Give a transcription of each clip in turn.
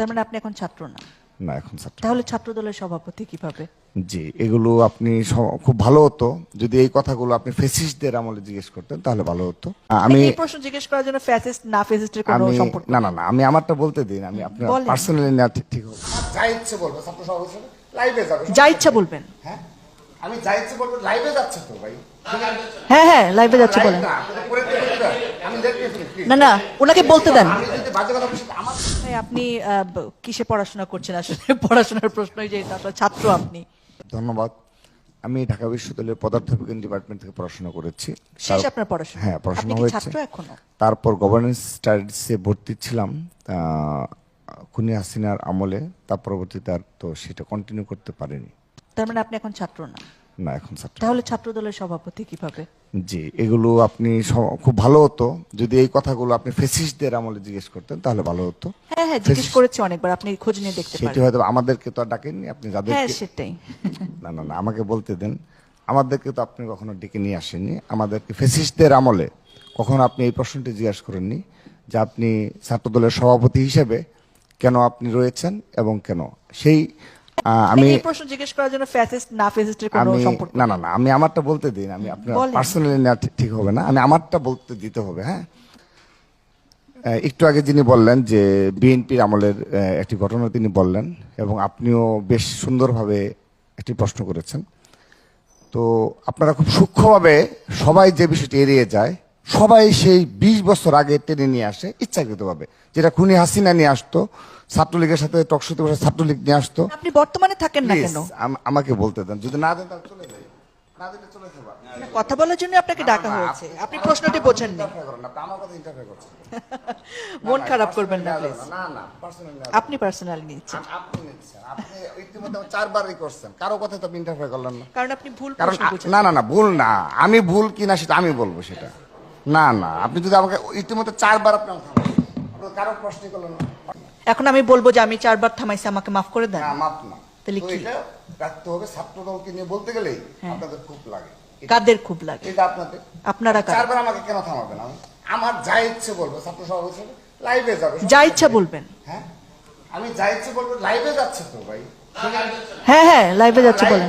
তার মানে আপনি এখন ছাত্র না? না, এখন ছাত্র। তাহলে ছাত্র দলের সভাপতি কিভাবে? জি, এগুলো আপনি খুব ভালো হতো যদি এই কথাগুলো আপনি ফেসিস্টদের আমলে জিজ্ঞেস করতেন, তাহলে ভালো হতো। আমি এই প্রশ্ন জিজ্ঞেস করার জন্য ফ্যাসিস্ট না ফ্যাসিস্টের কোনো আমি সম্পর্ক না না না আমি আমারটা বলতে দিন। আমি আপনার বলেন। পার্সোনালি না, ঠিক হবে। যা ইচ্ছে বলবো, ছাত্র সভাপতি লাইভে যাবে, যা ইচ্ছা বলবেন। হ্যাঁ, আমি যা ইচ্ছে বলবো, লাইভে যাচ্ছে তো ভাই। হ্যাঁ হ্যাঁ, লাইভে যাচ্ছে বলেন। আমি দেখতে ফ্রি। না না, ওনাকে বলতে দেন। আমি যদি বাজে কথা বলছি, আমার ভাই, আপনি কিসে পড়াশোনা করছেন আসলে? পড়াশোনার প্রশ্নই যে আসলে ছাত্র আপনি। ধন্যবাদ। আমি ঢাকা বিশ্ববিদ্যালয়ের পদার্থবিজ্ঞান ডিপার্টমেন্ট থেকে পড়াশোনা করেছি। শেষ আপনার পড়াশোনা? হ্যাঁ, পড়াশোনা আপনি কি হয়েছে। ছাত্র এখনো? তারপর গভর্নেন্স স্টাডিজে ভর্তি ছিলাম খুনি হাসিনার আমলে। তার পরবর্তীতে আর তো সেটা কন্টিনিউ করতে পারিনি। তার মানে আপনি এখন ছাত্র না? না, এখন ছাত্র। তাহলে ছাত্র দলের সভাপতি কিভাবে? জি, এগুলো আপনি খুব ভালো হতো যদি এই কথাগুলো আপনি ফেসিস্টদের আমলে জিজ্ঞেস করতেন, তাহলে ভালো হতো। হ্যাঁ হ্যাঁ, জিজ্ঞেস করেছি অনেকবার, আপনি খোঁজ নিয়ে দেখতে সেটি পারেন। হয়তো আমাদেরকে তো আর ডাকেননি, আপনি হ্যাঁ যাদেরকে। সেটাই। না না না, আমাকে বলতে দেন। আমাদেরকে তো আপনি কখনো ডেকে নিয়ে আসেননি। আমাদেরকে ফেসিস্টদের আমলে কখনো আপনি এই প্রশ্নটি জিজ্ঞাসা করেননি যে আপনি ছাত্রদলের সভাপতি হিসেবে কেন আপনি রয়েছেন এবং কেন সেই আমি এই প্রশ্ন জিজ্ঞেস করার জন্য ফ্যাসিস্ট না ফ্যাসিস্টের কোনো সম্পর্ক না না না আমি আমারটা বলতে দিন। আমি আপনার বলেন। পার্সোনালি না, ঠিক হবে না। আমি আমারটা বলতে দিতে হবে। হ্যাঁ, একটু আগে যিনি বললেন যে বিএনপির আমলের একটি ঘটনা তিনি বললেন, এবং আপনিও বেশ সুন্দরভাবে একটি প্রশ্ন করেছেন। তো আপনারা খুব সূক্ষ্মভাবে সবাই যে বিষয়টি এড়িয়ে যায়, সবাই সেই 20 বছর আগে টেনে নিয়ে আসে ইচ্ছাকৃতভাবে, যেটা খুনি হাসিনা নিয়ে আসতো, ছাত্রলীগের সাথে টকশোতে বসে ছাত্রলীগ নিয়ে আসতো। আপনি বর্তমানে থাকেন না কেন? আমাকে বলতে দেন, যদি না দেন তাহলে চলে যাই, না দিলে চলে যাবা। কথা বলার জন্য আপনাকে ডাকা হয়েছে, আপনি প্রশ্নটি বোঝেন না। আমার কথা ইন্টারফেয়ার করছেন। মন খারাপ করবেন না প্লিজ। না না, পার্সোনালি আপনি পার্সোনালি নিচ্ছেন আপনি নিচ্ছেন। আপনি ইতিমধ্যে 4বারই করছেন, কারো কথা তো আপনি ইন্টারফেয়ার করলেন না। কারণ আপনি ভুল কারণ প্রশ্ন বুঝেন। না না না, ভুল না। আমি ভুল কিনা সেটা আমি বলবো সেটা। না না, আপনি যদি আমাকে ইতিমধ্যে 4বার আপনি কারো প্রশ্ন করলেন না। এখন আমি বলবো যে আমি 4বার থামাইছি, আমাকে মাফ করে দেন। না, মাপ না। তাহলে তো কি? এটা রাখতে হবে। ছাত্রদলকে নিয়ে বলতে গেলেই আপনাদের খুব লাগে। কাদের খুব লাগে? এটা আপনাদের। আপনারা কারা? 4বার আমাকে কেন থামাবেন? আমার যা ইচ্ছে বলবো, ছাত্র সভাপতি লাইভে যাবে, যা ইচ্ছা বলবেন। হ্যাঁ, আমি যা ইচ্ছে বলবো, লাইভে যাচ্ছে তো ভাই। হ্যাঁ হ্যাঁ, লাইভে যাচ্ছে বলেন।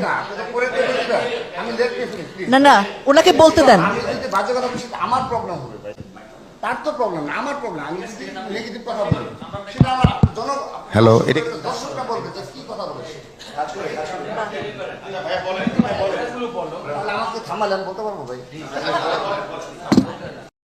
আমি দেখতে ফ্রি। না না, ওনাকে বলতে দেন। আমি যদি বাজে কথা বলছি, আমার প্রবলেম হবে ভাই। তার তো প্রবলেম না, আমার প্রবলেম। আমি যদি নেগেটিভ কথা বলি, সেটা আমার হ্যালো, এটা দর্শকরা বলবে যে কি কথা বলেছে। আমাকে থামালেন, বলতে পারবো ভাই।